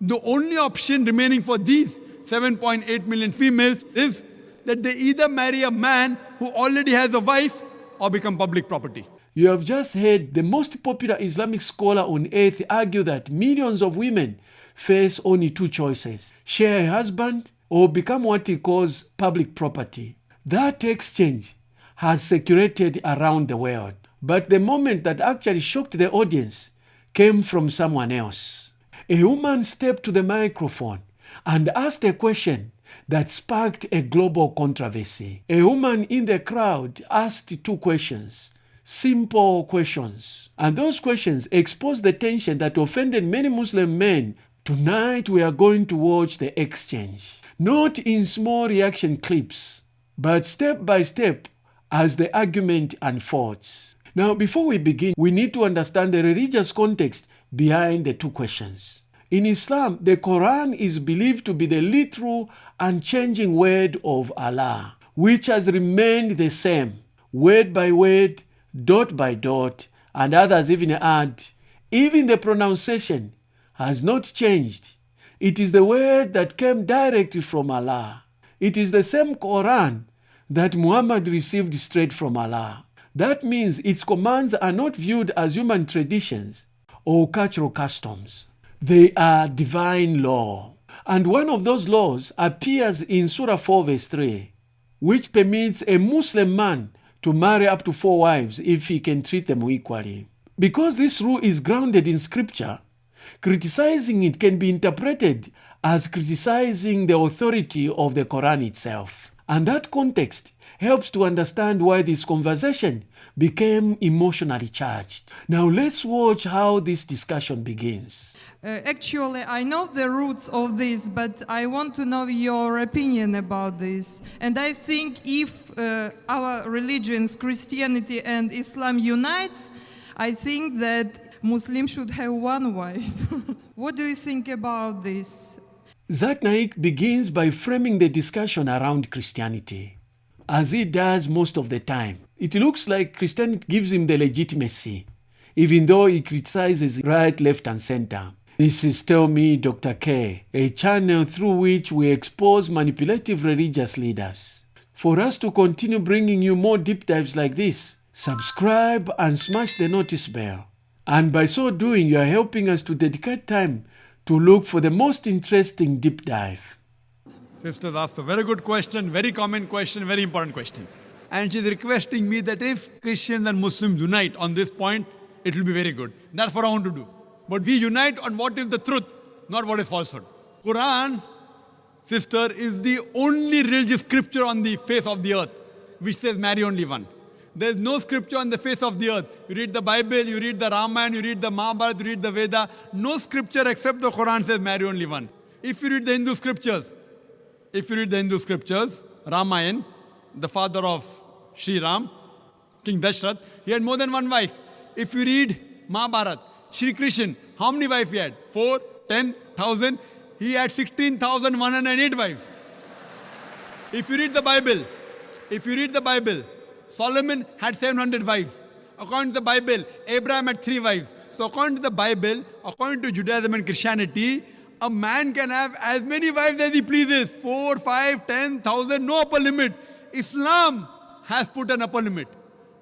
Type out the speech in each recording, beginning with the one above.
The only option remaining for these 7.8 million females is that they either marry a man who already has a wife or become public property. You have just heard the most popular Islamic scholar on earth argue that millions of women face only two choices: share a husband or become what he calls public property. That exchange has circulated around the world. But the moment that actually shocked the audience came from someone else. A woman stepped to the microphone and asked a question that sparked a global controversy. A woman in the crowd asked two questions, simple questions. And those questions exposed the tension that offended many Muslim men. Tonight we are going to watch the exchange, not in small reaction clips, but step by step as the argument unfolds. Now, before we begin, we need to understand the religious context behind the two questions. In Islam, the Quran is believed to be the literal, unchanging word of Allah, which has remained the same, word by word, dot by dot, and others even add, even the pronunciation has not changed. It is the word that came directly from Allah. It is the same Quran that Muhammad received straight from Allah. That means its commands are not viewed as human traditions or cultural customs. They are divine law. And one of those laws appears in Surah 4 verse 3, which permits a Muslim man to marry up to 4 wives if he can treat them equally. Because this rule is grounded in scripture, criticizing it can be interpreted as criticizing the authority of the Quran itself. And that context helps to understand why this conversation became emotionally charged. Now let's watch how this discussion begins. Actually, I know the roots of this, but I want to know your opinion about this. And I think if our religions, Christianity and Islam unites, I think that Muslims should have one wife. What do you think about this? Zakir Naik begins by framing the discussion around Christianity. As he does most of the time, it looks like Christianity gives him the legitimacy, even though he criticizes right, left, and center. This is Tell Me Dr. K, a channel through which we expose manipulative religious leaders. For us to continue bringing you more deep dives like this, subscribe and smash the notice bell. And by so doing, you are helping us to dedicate time to look for the most interesting deep dive. Sisters asked a very good question, very common question, very important question. And she's requesting me that if Christians and Muslims unite on this point, it will be very good. That's what I want to do. But we unite on what is the truth, not what is falsehood. Quran, sister, is the only religious scripture on the face of the earth which says marry only one. There is no scripture on the face of the earth. You read the Bible, you read the Ramayana, you read the Mahabharata, you read the Veda. No scripture except the Quran says marry only one. If you read the Hindu scriptures, Ramayana, the father of Sri Ram, King Dashrath, he had more than one wife. If you read Mahabharata, Shri Krishna, how many wives he had? 4, 10,000. He had 16,108 wives. If you read the Bible, Solomon had 700 wives. According to the Bible, Abraham had 3 wives. So according to the Bible, according to Judaism and Christianity, a man can have as many wives as he pleases. 4, 5, 10,000, no upper limit. Islam has put an upper limit.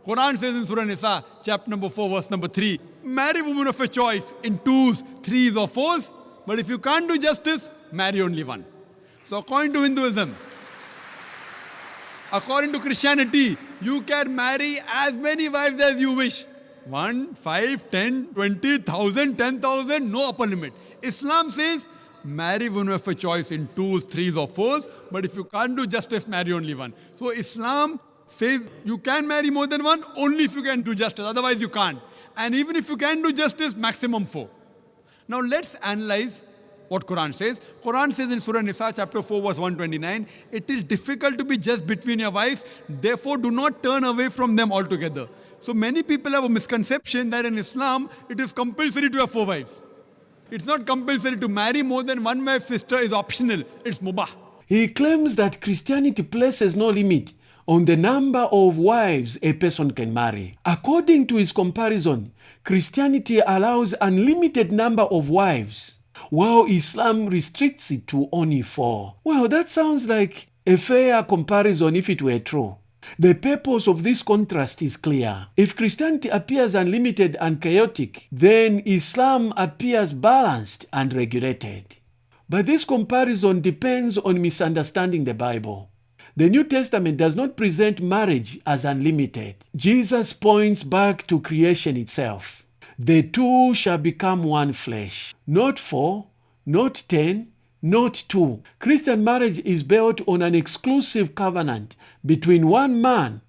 Quran says in Surah Nisa, chapter number 4, verse number 3, marry women of your choice in 2s, 3s or 4s, but if you can't do justice, marry only one. So according to Hinduism, according to Christianity, you can marry as many wives as you wish. 1, 5, 10, 20,000, 10,000, no upper limit. Islam says, marry women of your choice in 2s, 3s or 4s, but if you can't do justice, marry only one. So Islam says you can marry more than one only if you can do justice, otherwise you can't. And even if you can do justice, maximum 4. Now let's analyze what Quran says. Quran says in Surah Nisa chapter 4 verse 129, it is difficult to be just between your wives, therefore do not turn away from them altogether. So many people have a misconception that in Islam, it is compulsory to have 4 wives. It's not compulsory to marry more than one wife, sister, is optional. It's mubah. He claims that Christianity places no limit on the number of wives a person can marry. According to his comparison, Christianity allows unlimited number of wives. while Islam restricts it to only 4. Well, that sounds like a fair comparison if it were true. The purpose of this contrast is clear. If Christianity appears unlimited and chaotic, then Islam appears balanced and regulated. But this comparison depends on misunderstanding the Bible. The New Testament does not present marriage as unlimited. Jesus points back to creation itself. The two shall become one flesh. Not 4, not 10, not 2. Christian marriage is built on an exclusive covenant between one man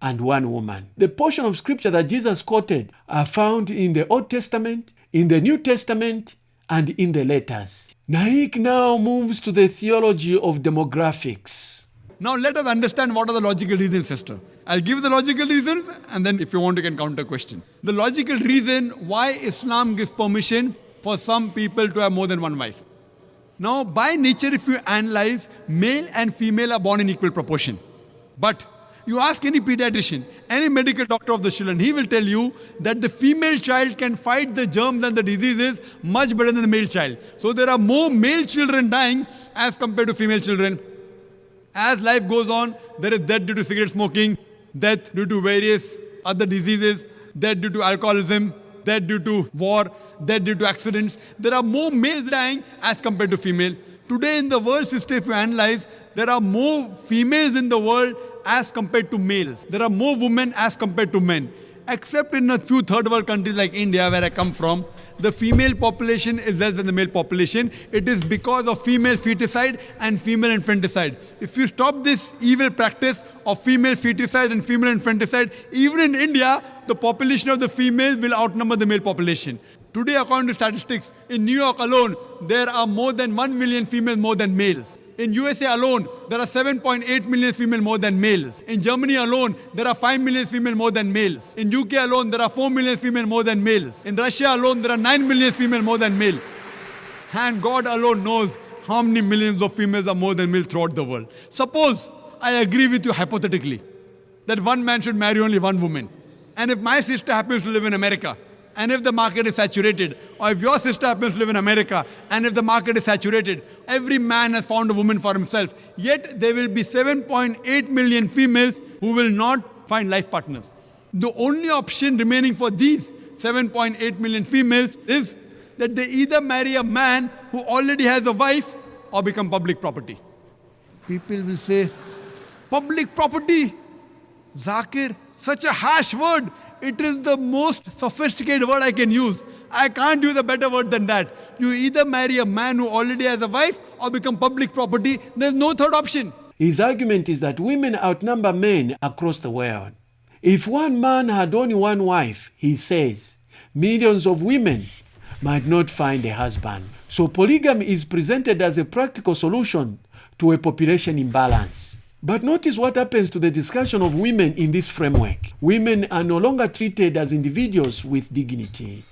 and one woman. The portion of scripture that Jesus quoted are found in the Old Testament, in the New Testament, and in the letters. Naik now moves to the theology of demographics. Now let us understand what are the logical reasons, sister. I'll give the logical reasons, and then if you want, you can counter question. The logical reason why Islam gives permission for some people to have more than one wife. Now, by nature, if you analyze, male and female are born in equal proportion. But you ask any pediatrician, any medical doctor of the children, he will tell you that the female child can fight the germs and the diseases much better than the male child. So there are more male children dying as compared to female children. As life goes on, there is death due to cigarette smoking, death due to various other diseases, death due to alcoholism, death due to war, death due to accidents. There are more males dying as compared to female. Today in the world system, if you analyze, there are more females in the world as compared to males. There are more women as compared to men. Except in a few third world countries like India, where I come from, the female population is less than the male population. It is because of female feticide and female infanticide. If you stop this evil practice of female feticide and female infanticide, even in India, the population of the females will outnumber the male population. Today, according to statistics, in New York alone, there are more than 1 million females more than males. In USA alone, there are 7.8 million females more than males. In Germany alone, there are 5 million females more than males. In UK alone, there are 4 million females more than males. In Russia alone, there are 9 million females more than males. And God alone knows how many millions of females are more than males throughout the world. Suppose I agree with you hypothetically that one man should marry only one woman. And if my sister happens to live in America, and if the market is saturated, or if your sister happens to live in America, and if the market is saturated, every man has found a woman for himself. Yet there will be 7.8 million females who will not find life partners. The only option remaining for these 7.8 million females is that they either marry a man who already has a wife or become public property. People will say, public property? Zakir, such a harsh word. It is the most sophisticated word I can use. I can't use a better word than that. You either marry a man who already has a wife or become public property. There's no third option. His argument is that women outnumber men across the world. If one man had only one wife, he says, millions of women might not find a husband. So polygamy is presented as a practical solution to a population imbalance. But notice what happens to the discussion of women in this framework. Women are no longer treated as individuals with dignity.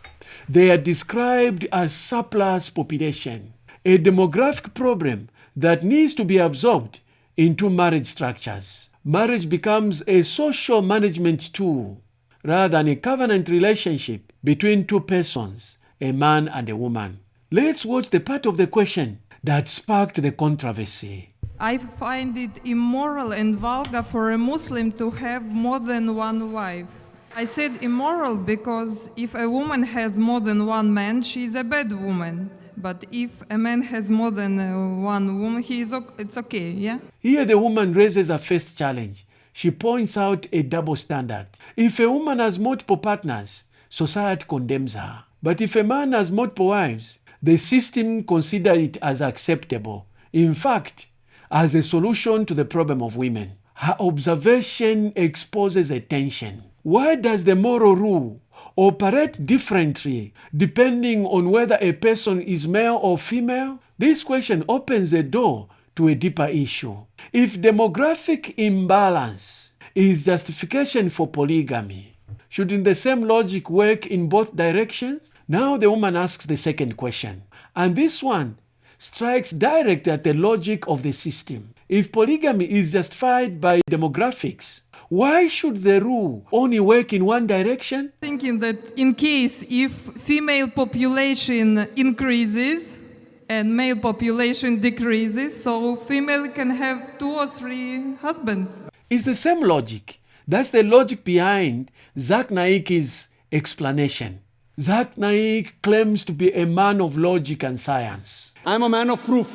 They are described as surplus population, a demographic problem that needs to be absorbed into marriage structures. Marriage becomes a social management tool rather than a covenant relationship between two persons, a man and a woman. Let's watch the part of the question that sparked the controversy. I find it immoral and vulgar for a Muslim to have more than one wife. I said immoral because if a woman has more than one man, she is a bad woman. But if a man has more than one woman, it's okay, yeah? Here the woman raises a first challenge. She points out a double standard. If a woman has multiple partners, society condemns her. But if a man has multiple wives, the system considers it as acceptable. In fact, as a solution to the problem of women. Her observation exposes a tension. Why does the moral rule operate differently depending on whether a person is male or female? This question opens the door to a deeper issue. If demographic imbalance is justification for polygamy, shouldn't the same logic work in both directions? Now the woman asks the second question, and this one strikes direct at the logic of the system. If polygamy is justified by demographics, why should the rule only work in one direction? Thinking that in case if female population increases, and male population decreases, so female can have 2 or 3 husbands. It's the same logic. That's the logic behind Zakir Naik's explanation. Zakir Naik claims to be a man of logic and science. I'm a man of proof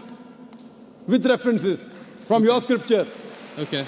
with references from your scripture. Okay.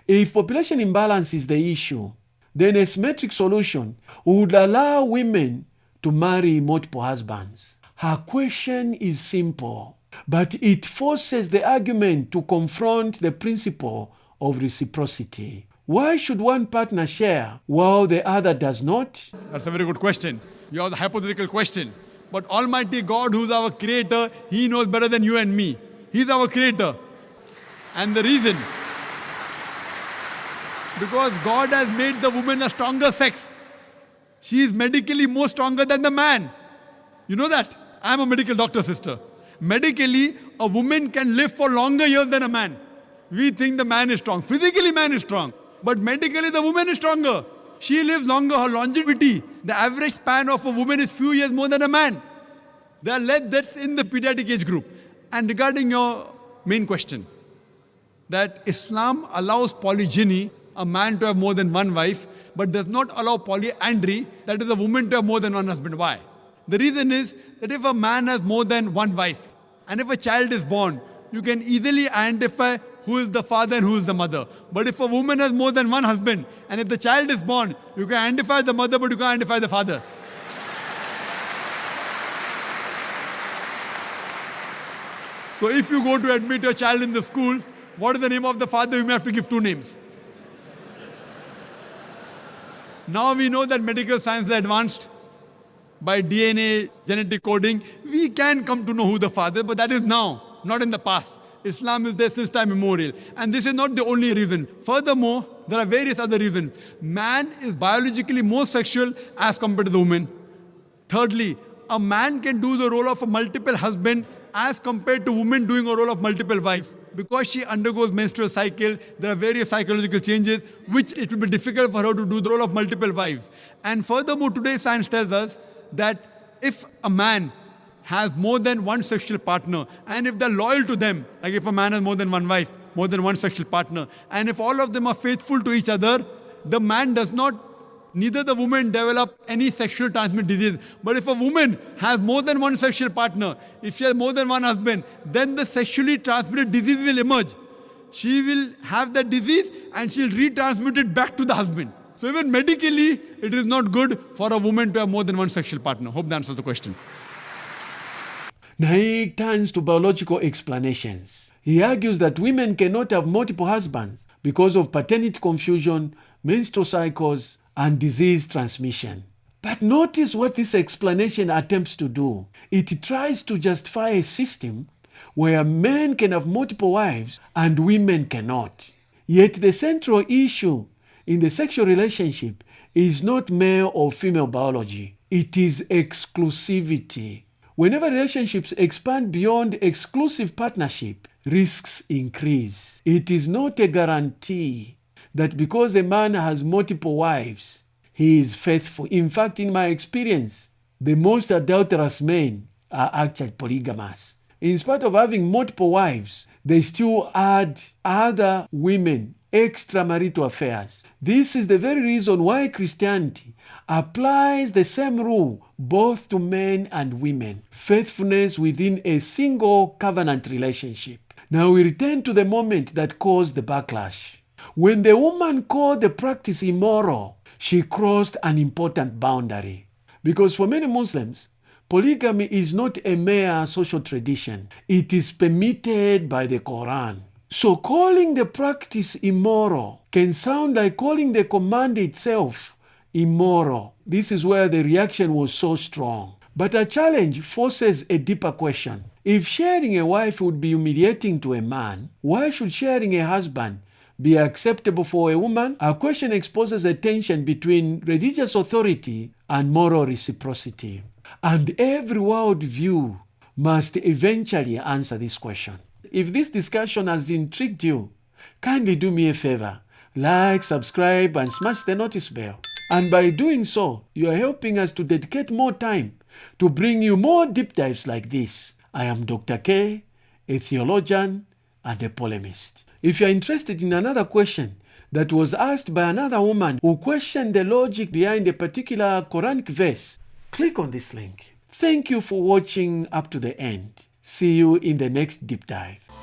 If population imbalance is the issue, then a symmetric solution would allow women to marry multiple husbands. Her question is simple, but it forces the argument to confront the principle of reciprocity. Why should one partner share while the other does not? That's a very good question. You have the hypothetical question. But Almighty God, who's our creator, He knows better than you and me. He's our creator. And the reason, because God has made the woman a stronger sex. She is medically more stronger than the man. You know that? I'm a medical doctor, sister. Medically, a woman can live for longer years than a man. We think the man is strong. Physically, man is strong. But medically, the woman is stronger. She lives longer. Her longevity, the average span of a woman is few years more than a man. There are less deaths in the pediatric age group. And regarding your main question, that Islam allows polygyny, a man to have more than one wife, but does not allow polyandry, that is a woman to have more than one husband. Why? The reason is that if a man has more than one wife, and if a child is born, you can easily identify who is the father and who is the mother. But if a woman has more than one husband, and if the child is born, you can identify the mother, but you can't identify the father. So if you go to admit your child in the school, what is the name of the father? You may have to give 2 names. Now we know that medical science is advanced. By DNA, genetic coding, we can come to know who the father is, but that is now, not in the past. Islam is there since time immemorial. And this is not the only reason. Furthermore, there are various other reasons. Man is biologically more sexual as compared to the woman. Thirdly, a man can do the role of a multiple husband as compared to women doing a role of multiple wives. Because she undergoes menstrual cycle, there are various psychological changes which it will be difficult for her to do the role of multiple wives. And furthermore, today science tells us that if a man has more than one sexual partner, and if they're loyal to them, like if a man has more than one wife, more than one sexual partner, and if all of them are faithful to each other, the man does not, neither the woman develop any sexual transmitted disease. But if a woman has more than one sexual partner, if she has more than one husband, then the sexually transmitted disease will emerge. She will have that disease and she'll retransmit it back to the husband. So even medically, it is not good for a woman to have more than one sexual partner. Hope that answers the question. Naik turns to biological explanations. He argues that women cannot have multiple husbands because of paternity confusion, menstrual cycles, and disease transmission. But notice what this explanation attempts to do. It tries to justify a system where men can have multiple wives and women cannot. Yet the central issue in the sexual relationship is not male or female biology. It is exclusivity. Whenever relationships expand beyond exclusive partnership, risks increase. It is not a guarantee that because a man has multiple wives, he is faithful. In fact, in my experience, the most adulterous men are actually polygamous. In spite of having multiple wives, they still add other women, extramarital affairs. This is the very reason why Christianity applies the same rule both to men and women. Faithfulness within a single covenant relationship. Now we return to the moment that caused the backlash. When the woman called the practice immoral, she crossed an important boundary. Because for many Muslims, polygamy is not a mere social tradition. It is permitted by the Quran. So calling the practice immoral can sound like calling the command itself immoral. This is where the reaction was so strong. But a challenge forces a deeper question. If sharing a wife would be humiliating to a man, why should sharing a husband be acceptable for a woman? Our question exposes a tension between religious authority and moral reciprocity. And every worldview must eventually answer this question. If this discussion has intrigued you, kindly do me a favor. Like, subscribe, and smash the notice bell. And by doing so, you are helping us to dedicate more time to bring you more deep dives like this. I am Dr. K, a theologian and a polemist. If you are interested in another question that was asked by another woman who questioned the logic behind a particular Quranic verse, click on this link. Thank you for watching up to the end. See you in the next deep dive.